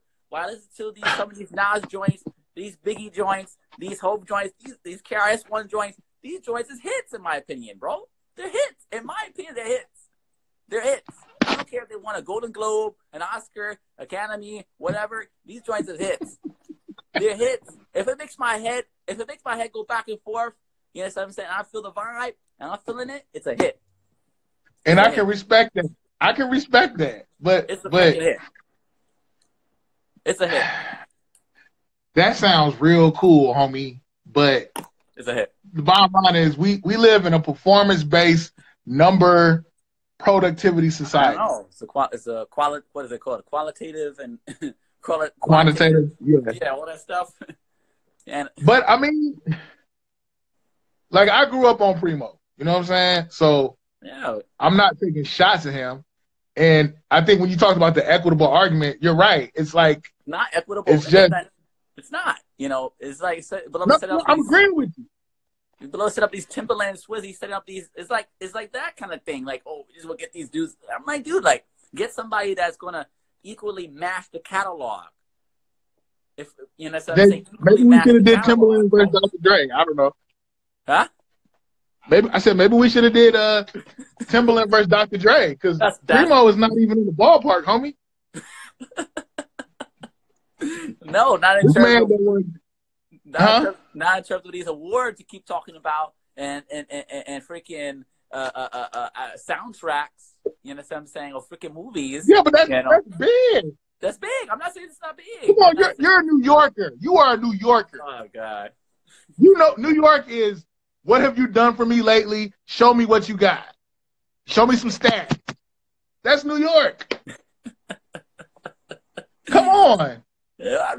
some of these Nas joints, these Biggie joints, these Hove joints, these KRS-One joints, these joints is hits in my opinion, bro. They're hits. In my opinion, they're hits. They're hits. I don't care if they won a Golden Globe, an Oscar, Academy, whatever. These joints are hits. They're hits. If it makes my head go back and forth, you know what I'm saying? I feel the vibe and I'm feeling it. It's a hit. And I can respect that. I can respect that. But it's a fucking hit. It's a hit. That sounds real cool, homie. But it's a hit. The bottom line is we live in a performance-based number productivity society. I don't know. It's a what is it called? Qualitative and quantitative. Yeah, all that stuff. But I mean, like I grew up on Primo. You know what I'm saying? So yeah, I'm not taking shots at him. And I think when you talk about the equitable argument, you're right. It's like not equitable. It's just it's not. You know, it's like I'm agreeing with you. Below set up these Timberland Swizzy, setting up these. It's like that kind of thing. Like, oh, we just will get these dudes. I'm like, dude, like, get somebody that's gonna equally match the catalog. If you know, what I'm saying, maybe we should have did Timberland versus Dr. Dre. I don't know. Huh? Maybe we should have did Timberland versus Dr. Dre because Primo is not even in the ballpark, homie. No, not in terms of. Not in terms of these awards you keep talking about and freaking soundtracks, you know what I'm saying, or freaking movies. Yeah, but that's big. That's big. I'm not saying it's not big. Come on, you're a New Yorker. You are a New Yorker. Oh God. You know, New York is what have you done for me lately? Show me what you got. Show me some stats. That's New York. Come on. Yeah,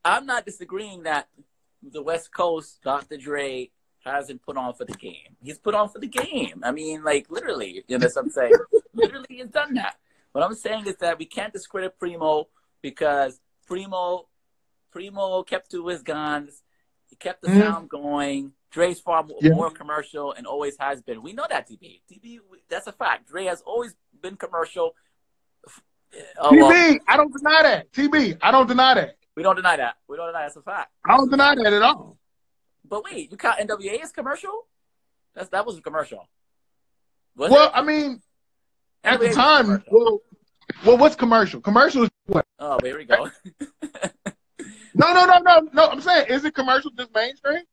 I'm not disagreeing that the West Coast, Dr. Dre hasn't put on for the game. He's put on for the game. I mean, like, literally, you know what I'm saying? Literally, he's done that. What I'm saying is that we can't discredit Primo because Primo kept to his guns. He kept the sound going. Dre's far more commercial and always has been. We know that, TB. TB, that's a fact. Dre has always been commercial. TB, I don't deny that. TB, I don't deny that. We don't deny that. We don't deny that's a fact. I don't deny that at all. But wait, you count NWA as commercial? That was a commercial. I mean, at the time, well, what's commercial? Commercial is what? Oh, here we go. No. I'm saying, is it commercial just mainstream?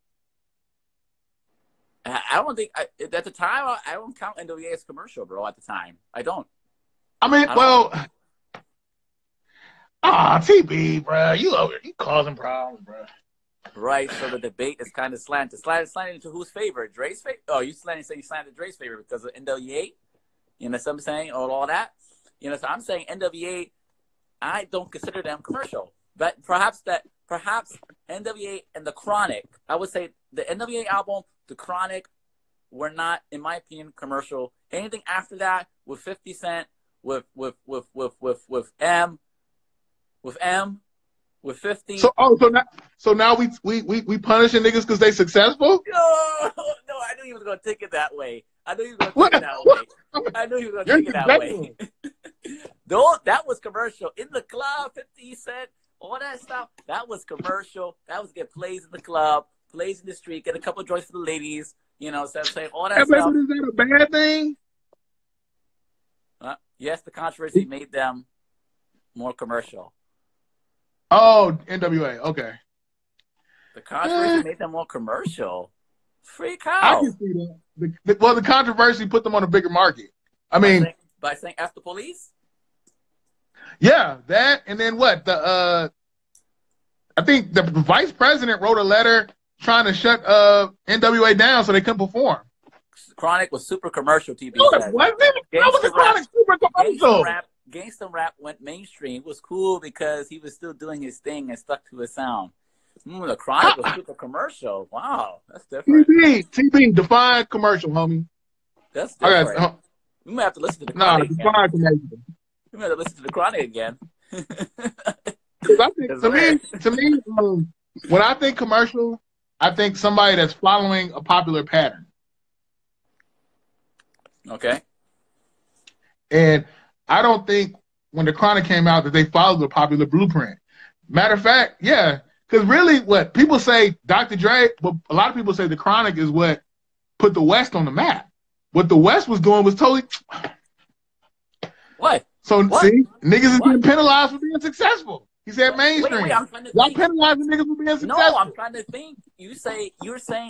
I don't think at the time I don't count NWA as commercial, bro. At the time, I don't. I mean, TB, bro, you causing problems, bro. Right, so the debate is kind of slanted. Slanted into whose favor? Dre's favor? Oh, you slanted Dre's favor because of NWA? You know what I'm saying? Or all that? You know, so I'm saying NWA, I don't consider them commercial. But perhaps NWA and The Chronic, I would say the NWA album, The Chronic, were not, in my opinion, commercial. Anything after that with 50 Cent, with M, with 50. So now we punishing niggas because they successful? No, I knew you was gonna take it that way. I knew you was gonna take it that way. No, that was commercial. In the club, 50 Cent, all that stuff. That was commercial. That was get plays in the club, plays in the street, get a couple of joints for the ladies. You know, so I'm saying all that stuff. Is that a bad thing? Yes, the controversy made them more commercial. Oh, NWA, okay. The controversy made them more commercial. Freak out. I can see that. The controversy put them on a bigger market. I mean, by saying F the police? Yeah, that, and then what? I think the vice president wrote a letter trying to shut NWA down so they couldn't perform. Chronic was super commercial, TB. No, it wasn't. How was the Chronic super commercial? Gangsta rap went mainstream. It was cool because he was still doing his thing and stuck to his sound. The Chronic was super commercial. Wow, that's different. TB, define commercial, homie. That's different. We might have to listen to the Chronic again. Define commercial. We might have to listen to the Chronic again. Because I think, to me, when I think commercial, I think somebody that's following a popular pattern. Okay. And I don't think when the Chronic came out that they followed the popular blueprint. Matter of fact, yeah, Because really, what people say, Dr. Dre, but a lot of people say the Chronic is what put the West on the map. What the West was doing was totally. What? So what? see, niggas is getting penalized for being successful. He said mainstream. Wait, I'm trying to Y'all think. penalizing niggas for being successful. No, I'm trying to think. You're saying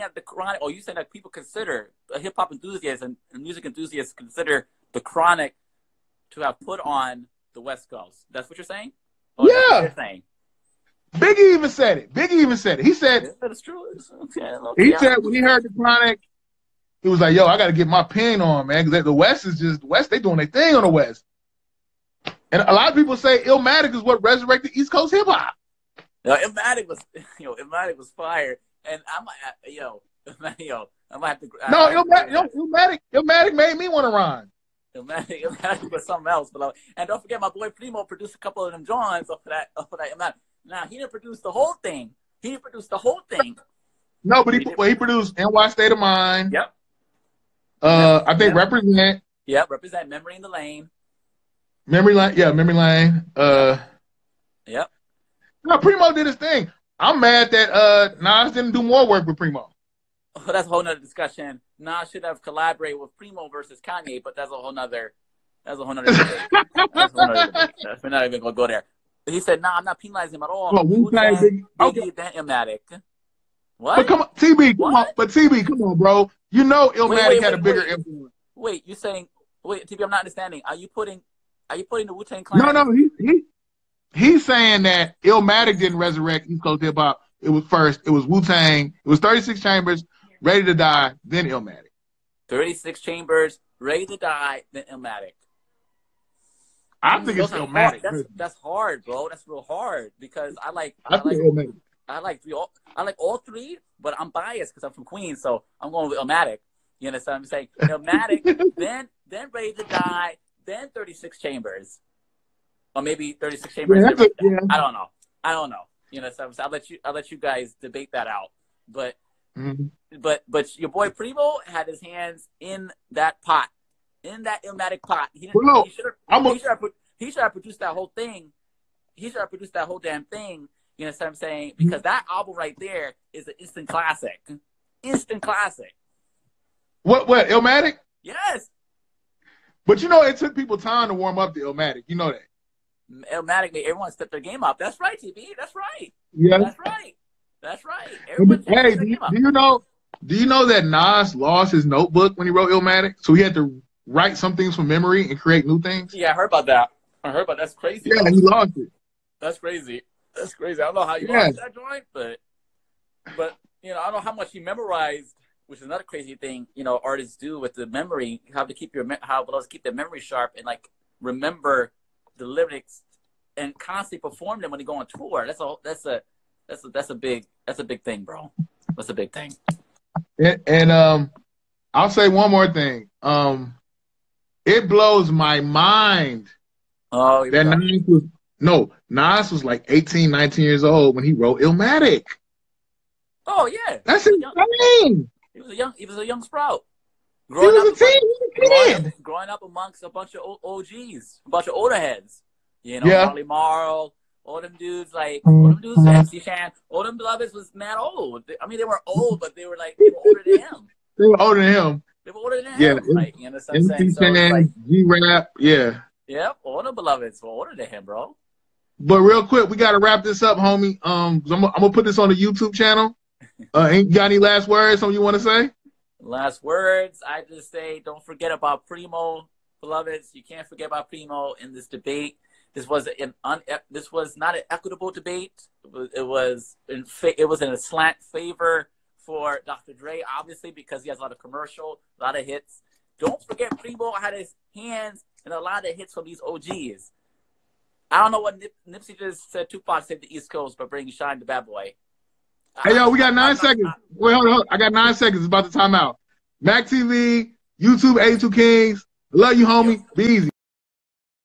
that the Chronic, or you saying that people consider hip hop enthusiasts and music enthusiasts consider the Chronic to have put on the West Coast. That's what you're saying? Or yeah. That's what you're saying? Biggie even said it. He said that's true. Okay. He said when he heard the Chronic, he was like, "Yo, I got to get my pen on, man, because the West is just the West. They doing their thing on the West." And a lot of people say Illmatic is what resurrected East Coast hip hop. No, Illmatic was fire, and I might have to. Illmatic made me want to rhyme. Illmatic was something else, but and don't forget my boy Primo produced a couple of them joints off of that Illmatic. Now he didn't produce the whole thing. No, but he produced NY State of Mind. Yep. I think Represent. Yep, Represent Memory in the Lane. Memory Lane. Yep. No, Primo did his thing. I'm mad that Nas didn't do more work with Primo. Oh, that's a whole nother discussion. Nas should have collaborated with Primo versus Kanye, but that's a whole nother debate. We're not even gonna go there. He said, "Nah, I'm not penalizing him at all." Well, Biggie, then Illmatic. What? But come on, TB, come on. But TB, come on, bro. You know Illmatic had a bigger influence. Wait, you're saying? Wait, TB, I'm not understanding. Are you putting the Wu-Tang Clan? No. He's saying that Illmatic didn't resurrect East Coast hip hop. It was Wu-Tang. It was 36 Chambers, Ready to Die, then Illmatic. 36 Chambers, Ready to Die, then Illmatic. I think it's Illmatic. That's hard, bro. That's real hard because I like all three, but I'm biased because I'm from Queens, so I'm going with Illmatic. You understand what I'm saying? Illmatic, then Ready to Die, then 36 Chambers. Or maybe 36 Chambers. Yeah. I don't know. You know, so I'll let you guys debate that out. But but your boy Primo had his hands in that pot, in that Illmatic pot. He should have produced that whole thing. He should have produced that whole damn thing. You know what I'm saying? Because that album right there is an instant classic. Instant classic. What Illmatic? Yes. But you know, it took people time to warm up to Illmatic. You know that. Illmatic made everyone step their game up. That's right, TB. That's right. Yeah. That's right. Everyone hey, do you know that Nas lost his notebook when he wrote Illmatic? So he had to write some things from memory and create new things? Yeah, I heard about that. That's crazy. Yeah, he lost it. That's crazy. I don't know how you lost that joint, but you know, I don't know how much he memorized, which is another crazy thing, you know, artists do with the memory, how to keep keep their memory sharp and like remember the lyrics and constantly perform them when they go on tour. That's a big thing, bro. That's a big thing. And I'll say one more thing. It blows my mind that Nas was like 18, 19 years old when he wrote Illmatic. Oh yeah. That's insane. He was a young sprout. Growing up amongst a bunch of OGs, a bunch of older heads. You know, Marley Marl, all them dudes MC Shan, all them Beloveds was mad old. I mean, they were old, but they were older than him. They were older than him. Yeah. Like, you know what I'm saying? MC Shan, G-Rap, yeah. Yep, all the Beloveds were older than him, bro. But real quick, we got to wrap this up, homie. I'm gonna put this on the YouTube channel. Ain't got any last words? Something you want to say? Last words, I just say, don't forget about Primo, Beloveds. You can't forget about Primo in this debate. This was not an equitable debate. It was in a slant favor for Dr. Dre, obviously, because he has a lot of commercial, a lot of hits. Don't forget Primo had his hands in a lot of hits from these OGs. I don't know what Nipsey just said. Tupac saved the East Coast by bringing Shine the Bad Boy. Hey, yo, we got 9 seconds. Wait, hold on. I got 9 seconds. It's about to time out. MACK TV, YouTube, 82 Kings. I love you, homie. Be easy.